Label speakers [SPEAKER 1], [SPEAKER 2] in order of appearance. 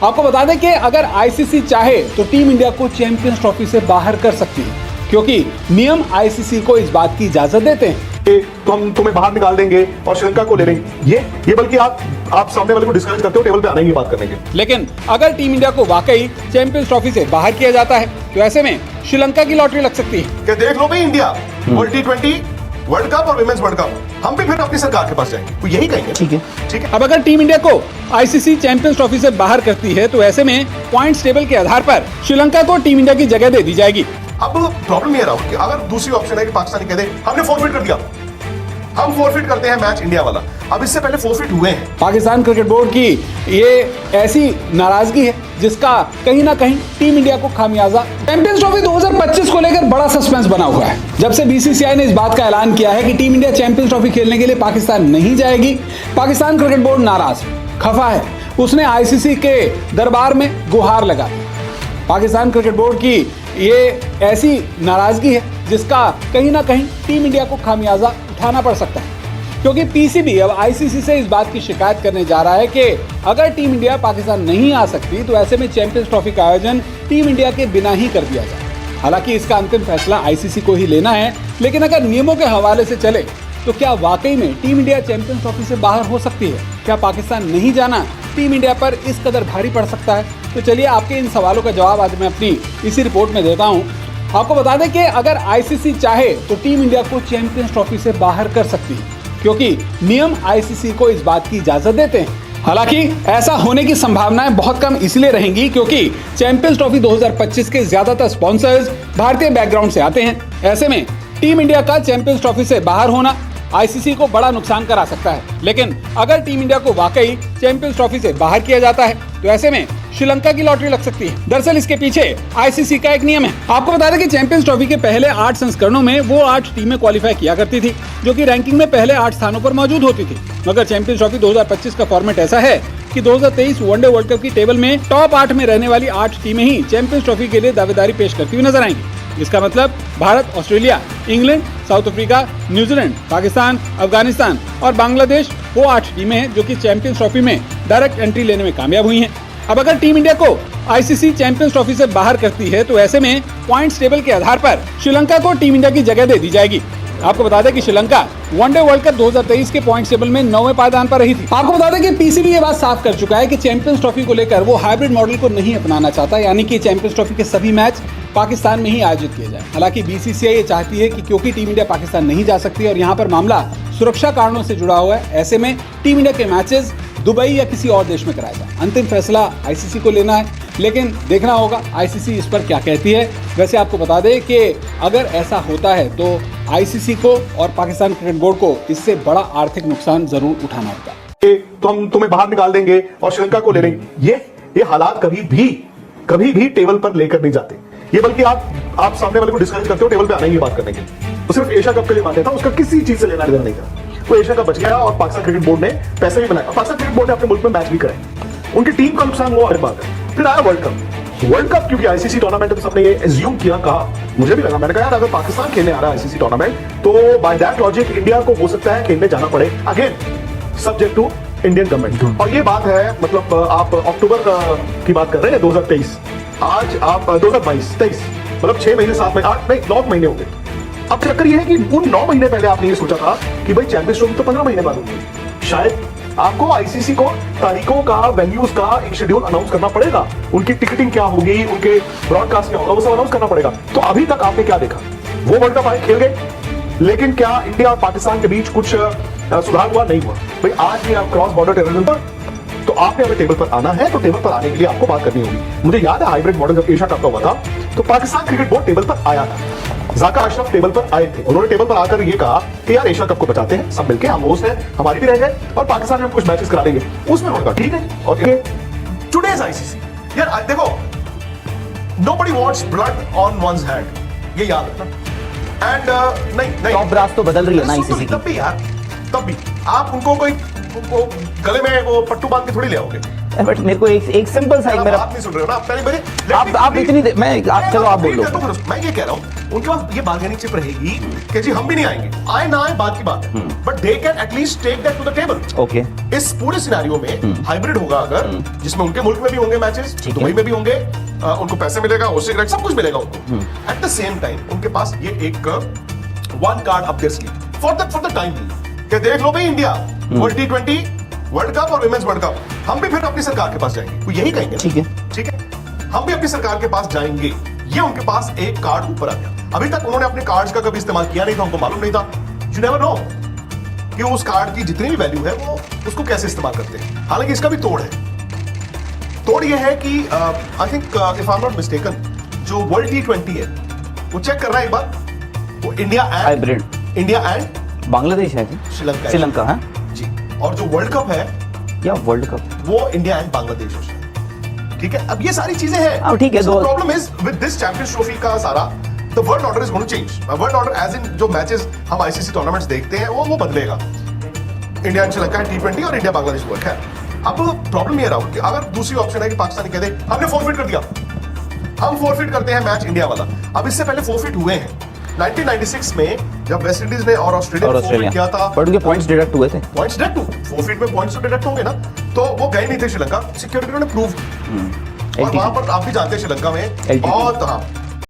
[SPEAKER 1] आपको बता दें कि अगर आईसीसी चाहे तो टीम इंडिया को चैंपियंस ट्रॉफी से बाहर कर सकती है, क्योंकि नियम आईसीसी को इस बात की इजाजत देते हैं।
[SPEAKER 2] तो हम तुम्हें बाहर निकाल देंगे और श्रीलंका को ले लेंगे, ये बल्कि आप सामने वाले को डिस्करेज करते हो टेबल पे आने की बात करने के।
[SPEAKER 1] लेकिन अगर टीम इंडिया को वाकई चैंपियंस ट्रॉफी से बाहर किया जाता है तो ऐसे में श्रीलंका की लॉटरी लग सकती है।
[SPEAKER 2] क्या देख लो भाई, India world T20 world cup और विमेंस वर्ल्ड कप, हम भी फिर अपनी सरकार के पास जाएंगे, तो यही कहेंगे। ठीक है।
[SPEAKER 1] अब अगर टीम इंडिया को आईसीसी चैंपियंस ट्रॉफी से बाहर करती है तो ऐसे में पॉइंट्स टेबल के आधार पर श्रीलंका को टीम इंडिया की जगह दे दी जाएगी।
[SPEAKER 2] अब प्रॉब्लम ये रहा कि अगर दूसरी ऑप्शन है कि पाकिस्तानी कह दे हमने फॉरफिट कर दिया, हम फॉरफिट करते हैं मैच इंडिया वाला। अब इससे पहले फॉरफिट हुए हैं।
[SPEAKER 1] पाकिस्तान क्रिकेट बोर्ड की ये ऐसी नाराजगी है जिसका कहीं ना कहीं टीम इंडिया को खामियाजा। चैंपियंस ट्रॉफी 2025 को लेकर बड़ा सस्पेंस बना हुआ है। जब से बीसीसीआई ने इस बात का ऐलान किया है कि टीम इंडिया चैंपियंस ट्रॉफी खेलने के लिए पाकिस्तान नहीं जाएगी, पाकिस्तान क्रिकेट बोर्ड नाराज, खफा है। उसने आईसीसी के दरबार में गुहार लगा दी। पाकिस्तान क्रिकेट बोर्ड की ये ऐसी नाराजगी है जिसका कहीं ना कहीं टीम इंडिया को खामियाजा उठाना पड़ सकता है, क्योंकि पीसीबी अब आईसीसी से इस बात की शिकायत करने जा रहा है कि अगर टीम इंडिया पाकिस्तान नहीं आ सकती तो ऐसे में चैंपियंस ट्रॉफी का आयोजन टीम इंडिया के बिना ही कर दिया जाए। हालांकि इसका अंतिम फैसला आईसीसी को ही लेना है, लेकिन अगर नियमों के हवाले से चले तो क्या वाकई में टीम इंडिया चैंपियंस ट्रॉफी से बाहर हो सकती है? क्या पाकिस्तान नहीं जाना टीम इंडिया पर इस कदर भारी पड़ सकता है? तो चलिए आपके इन सवालों का जवाब आज मैं अपनी इसी रिपोर्ट में देता हूँ। आपको बता दें कि अगर आईसीसी चाहे तो टीम इंडिया को चैंपियंस ट्रॉफी से बाहर कर सकती है, क्योंकि नियम आईसीसी को इस बात की इजाजत देते हैं। हालांकि ऐसा होने की संभावनाएं बहुत कम इसलिए रहेंगी क्योंकि चैंपियंस ट्रॉफी 2025 के ज्यादातर स्पॉन्सर्स भारतीय बैकग्राउंड से आते हैं। ऐसे में टीम इंडिया का चैंपियंस ट्रॉफी से बाहर होना आईसीसी को बड़ा नुकसान करा सकता है। लेकिन अगर टीम इंडिया को वाकई चैंपियंस ट्रॉफी से बाहर किया जाता है तो ऐसे में श्रीलंका की लॉटरी लग सकती है। दरअसल इसके पीछे आईसीसी का एक नियम है। आपको बता दें कि चैंपियंस ट्रॉफी के पहले 8 संस्करणों में वो 8 टीमें क्वालिफाई किया करती थी जो कि रैंकिंग में पहले 8 स्थानों पर मौजूद होती थी। मगर चैंपियंस ट्रॉफी 2025 का फॉर्मेट ऐसा है कि 2023 वनडे वर्ल्ड कप की टेबल में टॉप 8 में रहने वाली 8 टीमें ही चैंपियंस ट्रॉफी के लिए दावेदारी पेश करती हुई नजर आएंगी। इसका मतलब Bharat, Australia, England, south Africa, New Zealand, Pakistan, Afghanistan और बांग्लादेश वो 8 टीमें हैं जो कि चैंपियंस ट्रॉफी में डायरेक्ट एंट्री लेने में कामयाब हुई हैं। अब अगर टीम इंडिया को आईसीसी चैंपियंस ट्रॉफी से बाहर करती है तो ऐसे में पॉइंट्स टेबल के आधार पर श्रीलंका को टीम इंडिया की जगह दे दी जाएगी। आपको बता दें कि श्रीलंका वनडे वर्ल्ड कप 2023 के पॉइंट्स टेबल में 9वें पायदान पर रही थी। आपको बता दें कि पीसीबी ये बात साफ कर चुका है कि चैंपियंस ट्रॉफी को लेकर वो हाइब्रिड मॉडल को नहीं अपनाना चाहता, यानी कि चैंपियंस ट्रॉफी के सभी मैच पाकिस्तान में ही आयोजित किए जाए। हालांकि बीसीसीआई ये चाहती है कि क्योंकि टीम इंडिया पाकिस्तान नहीं जा सकती और यहाँ पर मामला सुरक्षा कारणों से जुड़ा हुआ है, ऐसे में टीम इंडिया के मैचेस दुबई या किसी और देश में कराया जाए। अंतिम फैसला आईसीसी को लेना है, लेकिन देखना होगा आईसीसी इस पर क्या कहती है। वैसे आपको बता दें कि अगर ऐसा होता है तो आईसीसी को और पाकिस्तान क्रिकेट बोर्ड को इससे बड़ा आर्थिक नुकसान जरूर उठाना होगा।
[SPEAKER 2] तो हम तुम्हें बाहर निकाल देंगे और श्रीलंका को ले लेंगे, ये हालात कभी भी टेबल पर लेकर नहीं जाते। ये बल्कि आप सामने वाले को डिस्करेज करते हो टेबल पे आने की बात करने के। वो सिर्फ एशिया कप के लिए मानते था, उसका किसी चीज से लेना देना नहीं था। वो एशिया कप बच गया और पाकिस्तान क्रिकेट बोर्ड ने पैसे भी बनाया। पाकिस्तान क्रिकेट बोर्ड ने अपने मुल्क में मैच भी कराए, उनकी टीम का नुकसान हुआ, अलग बात है। फिर आया वर्ल्ड कप क्योंकि आईसीसी टूर्नामेंट तो सबने ये एज्यूम किया, कहा, मुझे भी लगा, मैंने कहा यार अगर पाकिस्तान खेलने आ रहा है आईसीसी टूर्नामेंट तो बाय दैट लॉजिक इंडिया को हो सकता है खेलने जाना पड़े, again subject to Indian government. और ये बात है, मतलब आप अक्टूबर की बात कर रहे हैं 2023, आज आप 2022-23, मतलब 6 महीने 7 महीने 8 नहीं 9 महीने हो गए। अब चक्कर ये है कि उन 9 महीने पहले आपने ये सोचा था कि भाई चैंपियंस ट्रॉफी तो 15 महीने बाद होगी। शायद आपको आईसीसी को तारीखों का, वेन्यूज का एक शेड्यूल अनाउंस करना पड़ेगा, उनकी टिकटिंग क्या होगी, उनके ब्रॉडकास्ट क्या होगा, वो सब अनाउंस करना पड़ेगा। तो अभी तक आपने क्या देखा? वो वर्ल्ड कप आए, खेल गए, लेकिन क्या इंडिया और पाकिस्तान के बीच कुछ सुधार हुआ? नहीं हुआ। भाई आज भी आप क्रॉस बॉर्डर टेररिज्म पर, तो आपने अगर टेबल पर आना है तो टेबल पर आने के लिए आपको बात करनी होगी। मुझे याद है हाइब्रिड मॉडल जब एशिया कप का हुआ था तो पाकिस्तान क्रिकेट बोर्ड टेबल पर आया था, जाकिर अशरफ टेबल पर आए थे। उन्होंने टेबल पर आकर ये कहा कि यार एशिया कप को बचाते हैं, सब मिलके, हम होस्ट हैं, हमारी भी रह जाए और पाकिस्तान में कुछ मैचेस करा देंगे। उसमें उन्होंने कहा ठीक है। और टुडेज आईसीसी, यार देखो, nobody wants blood on one's hand, ये याद रखना। एंड नहीं
[SPEAKER 3] टॉप ब्रास तो बदल रही है ना आईसीसी की।
[SPEAKER 2] तब भी आप उनको कोई गले में वो पट्टू बांध के थोड़ी ले आओगे।
[SPEAKER 3] बट मेरे को एक सिंपल सा एक मेरा
[SPEAKER 2] बात नहीं सुन रहे हो ना आप पहले मेरे
[SPEAKER 3] आप इतनी देर मैं चलो आप बोल लो।
[SPEAKER 2] मैं ये कह रहा हूँ उनके पास ये बार्गेनिंग चिप रहेगी कि जी हम भी नहीं आएंगे, आए ना आए बात की बात है, but they can at least take that to the table.
[SPEAKER 3] Okay,
[SPEAKER 2] इस पूरे सिनेरियो में हाइब्रिड होगा अगर, जिसमें उनके मुल्क में भी होंगे मैचेस, दुबई में भी होंगे, उनको पैसे मिलेगा, होस्टिंग राइट सब कुछ मिलेगा उनको। एट द सेम टाइम उनके पास ये एक one card up their sleeve for the time कि देख लो भाई India world T20 world cup और विमेंस वर्ल्ड कप, हम भी फिर अपनी सरकार के पास जाएंगे, वो यही कहेंगे।
[SPEAKER 3] ठीक है,
[SPEAKER 2] ठीक है, हम भी अपनी सरकार के पास जाएंगे। ये उनके पास एक कार्ड ऊपर आ गया। अभी तक उन्होंने अपने कार्ड्स का कभी इस्तेमाल किया नहीं था, उनको मालूम नहीं था। यू नेवर नो कि उस कार्ड की जितनी भी वैल्यू है वो उसको कैसे इस्तेमाल करते हैं। हालांकि इसका भी तोड़ है। तोड़ ये है कि I think if I am not mistaken, जो वर्ल्ड T20 है वो चेक कर रहा है एक बार, वो India
[SPEAKER 3] hybrid,
[SPEAKER 2] India and
[SPEAKER 3] Bangladesh है
[SPEAKER 2] श्रीलंका,
[SPEAKER 3] श्रीलंका है
[SPEAKER 2] जी। और जो वर्ल्ड कप है
[SPEAKER 3] या वर्ल्ड कप,
[SPEAKER 2] वो इंडिया एंड बांग्लादेश है। ठीक है, अब ये सारी चीजें हैं।
[SPEAKER 3] अब ठीक है,
[SPEAKER 2] So the problem is with this Champions Trophy का सारा the world order is going to change. World order as in जो मैचेस हम ICC टूर्नामेंट्स देखते हैं वो बदलेगा। इंडिया एंड श्रीलंका T20 और इंडिया बांग्लादेश वर्क है। अब प्रॉब्लम ये रहा कि अगर दूसरी ऑप्शन है कि पाकिस्तानी कह दे हमने फोरफिट कर दिया, हम फोरफिट करते हैं मैच इंडिया वाला। अब इससे पहले फोरफिट हुए हैं 1996 में जब वेस्ट इंडीज ने और ऑस्ट्रेलिया ने फोरफिट किया था,
[SPEAKER 3] बट उनके पॉइंट्स डिडक्ट हुए थे।
[SPEAKER 2] पॉइंट्स डिडक्ट, फोरफिट में पॉइंट्स तो डिडक्ट होंगे ना, तो वो गए नहीं थे श्रीलंका। सिक्योरिटी ने प्रूव, और वहां पर आप भी जानते हैं श्रीलंका में बहुत